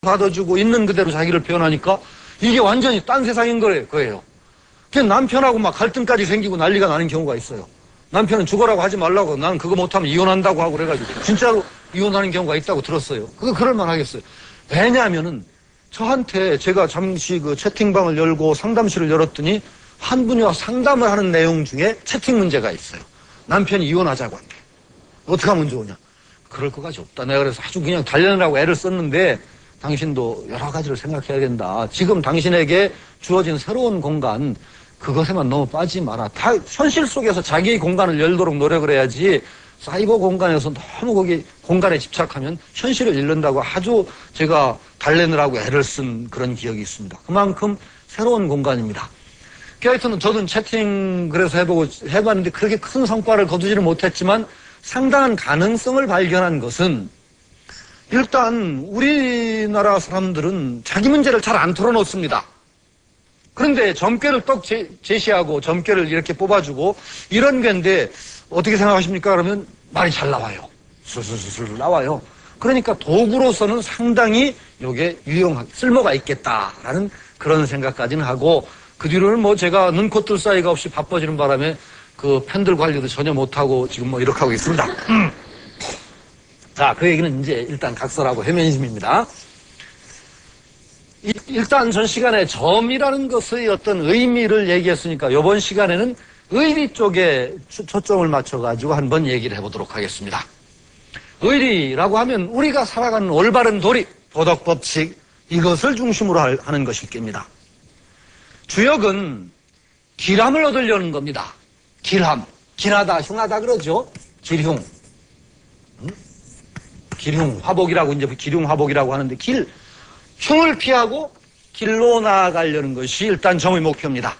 받아주고 있는 그대로 자기를 표현하니까 이게 완전히 딴 세상인 거예요. 그냥 남편하고 막 갈등까지 생기고 난리가 나는 경우가 있어요. 남편은 죽어라고 하지 말라고 나는 그거 못하면 이혼한다고 하고 그래가지고 진짜로 이혼하는 경우가 있다고 들었어요. 그거 그럴만 하겠어요. 왜냐하면은 저한테 제가 잠시 그 채팅방을 열고 상담실을 열었더니 한 분이 와 상담을 하는 내용 중에 채팅 문제가 있어요. 남편이 이혼하자고 한대. 어떻게 하면 좋으냐. 그럴 것까지 없다. 내가 그래서 아주 그냥 달려내라고 애를 썼는데 당신도 여러 가지를 생각해야 된다. 지금 당신에게 주어진 새로운 공간 그것에만 너무 빠지지 마라. 다 현실 속에서 자기의 공간을 열도록 노력을 해야지 사이버 공간에서 너무 거기 공간에 집착하면 현실을 잃는다고 아주 제가 달래느라고 애를 쓴 그런 기억이 있습니다. 그만큼 새로운 공간입니다. 하여튼 저는 채팅 그래서 해봤는데 그렇게 큰 성과를 거두지는 못했지만 상당한 가능성을 발견한 것은 일단 우리나라 사람들은 자기 문제를 잘 안 털어놓습니다. 그런데 점괘를 떡 제시하고 점괘를 이렇게 뽑아주고 이런 건데 어떻게 생각하십니까? 그러면 말이 잘 나와요. 술술술 나와요. 그러니까 도구로서는 상당히 이게 쓸모가 있겠다라는 그런 생각까지는 하고 그 뒤로는 뭐 제가 눈코 뜰 사이가 없이 바빠지는 바람에 그 팬들 관리도 전혀 못하고 지금 뭐 이렇게 하고 있습니다. 자, 그 얘기는 이제 일단 각설하고 해면심입니다. 일단 전 시간에 점이라는 것의 어떤 의미를 얘기했으니까 이번 시간에는 의리 쪽에 초점을 맞춰가지고 한번 얘기를 해보도록 하겠습니다. 의리라고 하면 우리가 살아가는 올바른 도리, 도덕 법칙 이것을 중심으로 하는 것일 겁니다. 주역은 길함을 얻으려는 겁니다. 길함, 길하다, 흉하다 그러죠. 길흉, 길흉, 화복이라고 이제 길흉 화복이라고 하는데 흉을 피하고 길로 나아가려는 것이 일단 정의 목표입니다.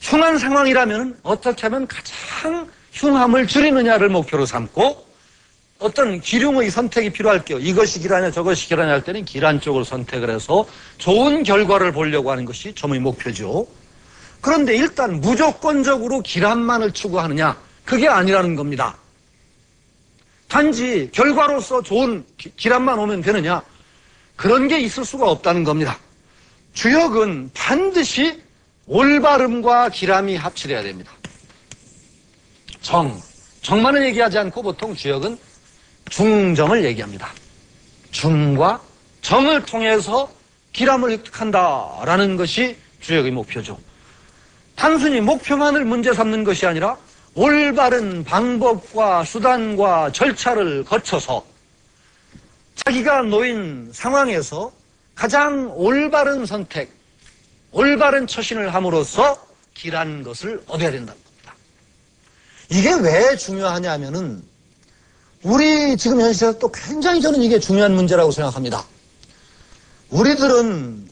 흉한 상황이라면 어떻게 하면 가장 흉함을 줄이느냐를 목표로 삼고 어떤 기륭의 선택이 필요할게요. 이것이 길하냐 저것이 길하냐 할 때는 길한 쪽을 선택을 해서 좋은 결과를 보려고 하는 것이 점의 목표죠. 그런데 일단 무조건적으로 길함만을 추구하느냐 그게 아니라는 겁니다. 단지 결과로서 좋은 길함만 오면 되느냐 그런 게 있을 수가 없다는 겁니다. 주역은 반드시 올바름과 길함이 합치돼야 됩니다. 정만은 얘기하지 않고 보통 주역은 중정을 얘기합니다. 중과 정을 통해서 길함을 획득한다라는 것이 주역의 목표죠. 단순히 목표만을 문제 삼는 것이 아니라 올바른 방법과 수단과 절차를 거쳐서 자기가 놓인 상황에서 가장 올바른 선택, 올바른 처신을 함으로써 길한 것을 얻어야 된다는 겁니다. 이게 왜 중요하냐면은 우리 지금 현실에서 또 굉장히 저는 이게 중요한 문제라고 생각합니다. 우리들은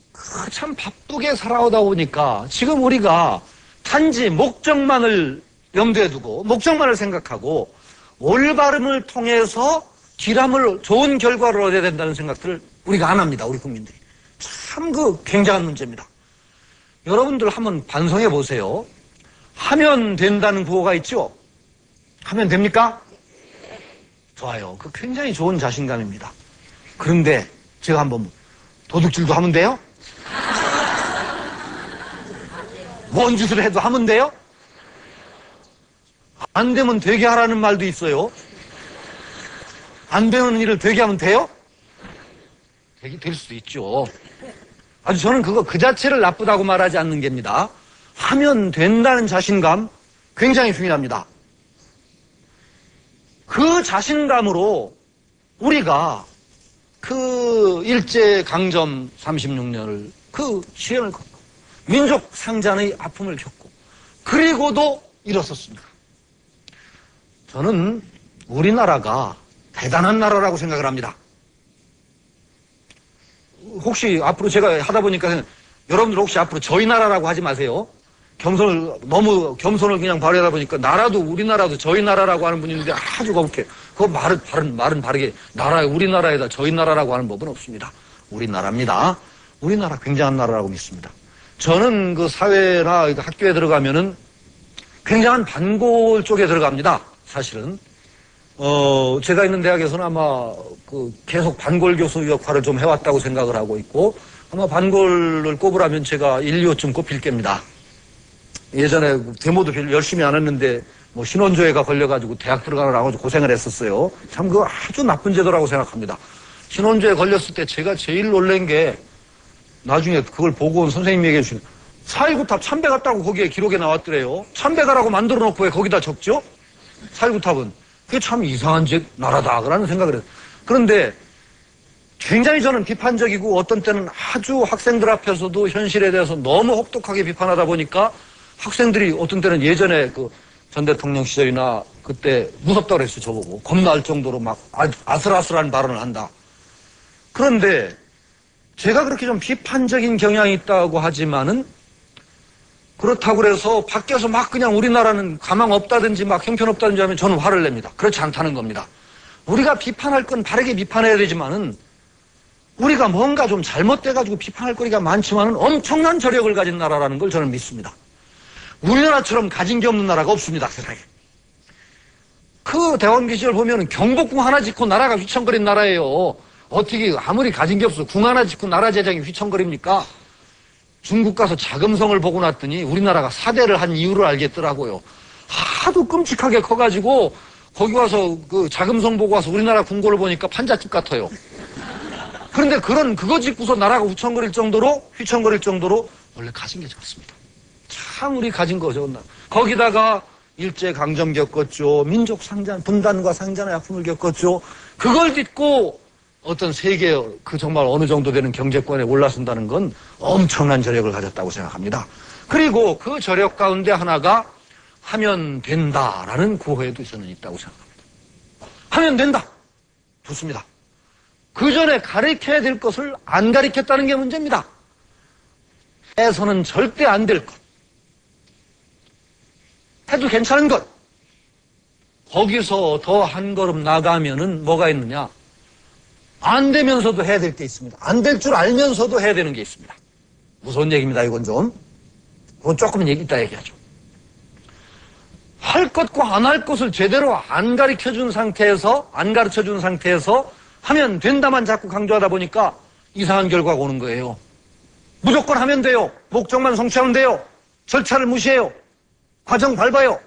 참 바쁘게 살아오다 보니까 지금 우리가 단지 목적만을 염두에 두고 목적만을 생각하고 올바름을 통해서 길함을 좋은 결과를 얻어야 된다는 생각들을 우리가 안 합니다. 우리 국민들이. 참 굉장한 문제입니다. 여러분들 한번 반성해 보세요. 하면 된다는 구호가 있죠? 하면 됩니까? 좋아요. 그 굉장히 좋은 자신감입니다. 그런데 제가 한번 도둑질도 하면 돼요? 뭔 짓을 해도 하면 돼요? 안 되면 되게 하라는 말도 있어요. 안 되는 일을 되게 하면 돼요? 되게 될 수도 있죠. 아주 저는 그 자체를 나쁘다고 말하지 않는 겁니다. 하면 된다는 자신감 굉장히 중요합니다. 그 자신감으로 우리가 그 일제강점 36년을 그 시련을 겪고 민족 상잔의 아픔을 겪고 그리고도 일어섰습니다. 저는 우리나라가 대단한 나라라고 생각을 합니다. 혹시 앞으로 제가 하다 보니까 여러분들 혹시 앞으로 저희 나라라고 하지 마세요. 너무 겸손을 그냥 발휘하다 보니까 나라도 우리나라도 저희 나라라고 하는 분이 있는데 아주 거북해. 그거 말은 바르게 우리나라에다 저희 나라라고 하는 법은 없습니다. 우리나라입니다. 우리나라 굉장한 나라라고 믿습니다. 저는 그 사회나 학교에 들어가면은 굉장한 반골 쪽에 들어갑니다. 사실은. 제가 있는 대학에서는 아마 계속 반골 교수 역할을 좀 해왔다고 생각을 하고 있고, 아마 반골을 꼽으라면 제가 1, 2호쯤 꼽힐 겁니다. 예전에 데모도 별로 열심히 안 했는데, 신원조회가 걸려가지고 대학 들어가느라고 고생을 했었어요. 참 그거 아주 나쁜 제도라고 생각합니다. 신원조회 걸렸을 때 제가 제일 놀란 게, 나중에 그걸 보고 온 선생님이 얘기해 주신 4.19탑 참배 갔다고 거기에 기록에 나왔더래요. 참배 가라고 만들어 놓고 왜 거기다 적죠? 4.19탑은. 그게 참 이상한 나라다라는 생각을 해요. 그런데 굉장히 저는 비판적이고 어떤 때는 아주 학생들 앞에서도 현실에 대해서 너무 혹독하게 비판하다 보니까 학생들이 어떤 때는 예전에 전 대통령 시절이나 그때 무섭다고 그랬어요. 저보고. 겁날 정도로 막 아슬아슬한 발언을 한다. 그런데 제가 그렇게 좀 비판적인 경향이 있다고 하지만은 그렇다고 그래서 밖에서 막 그냥 우리나라는 가망 없다든지 막 형편없다든지 하면 저는 화를 냅니다. 그렇지 않다는 겁니다. 우리가 비판할 건 바르게 비판해야 되지만은 우리가 뭔가 좀 잘못돼가지고 비판할 거리가 많지만은 엄청난 저력을 가진 나라라는 걸 저는 믿습니다. 우리나라처럼 가진 게 없는 나라가 없습니다, 세상에. 그 대원기 시절 보면은 경복궁 하나 짓고 나라가 휘청거린 나라예요. 어떻게 아무리 가진 게 없어 궁 하나 짓고 나라 재정이 휘청거립니까? 중국 가서 자금성을 보고 났더니 우리나라가 사대를 한 이유를 알겠더라고요. 하도 끔찍하게 커가지고 거기 와서 자금성 보고 와서 우리나라 궁궐을 보니까 판잣집 같아요. 그런데 그거 짓고서 나라가 휘청거릴 정도로 원래 가진 게 좋습니다. 참 우리 가진 거 좋은 나라. 거기다가 일제강점 겪었죠. 민족 상잔, 분단과 상잔의 아픔을 겪었죠. 그걸 딛고 어떤 세계 정말 어느 정도 되는 경제권에 올라선다는 건 엄청난 저력을 가졌다고 생각합니다. 그리고 그 저력 가운데 하나가 하면 된다라는 구호에도 저는 있다고 생각합니다. 하면 된다. 좋습니다. 그 전에 가르쳐야 될 것을 안 가르쳤다는 게 문제입니다. 해서는 절대 안 될 것. 해도 괜찮은 것. 거기서 더 한 걸음 나가면은 뭐가 있느냐? 안 되면서도 해야 될 게 있습니다. 안 될 줄 알면서도 해야 되는 게 있습니다. 무서운 얘기입니다, 이건 좀. 그건 조금 이따 얘기하죠. 할 것과 안 할 것을 제대로 안 가르쳐 준 상태에서 하면 된다만 자꾸 강조하다 보니까 이상한 결과가 오는 거예요. 무조건 하면 돼요. 목적만 성취하면 돼요. 절차를 무시해요. 과정 밟아요.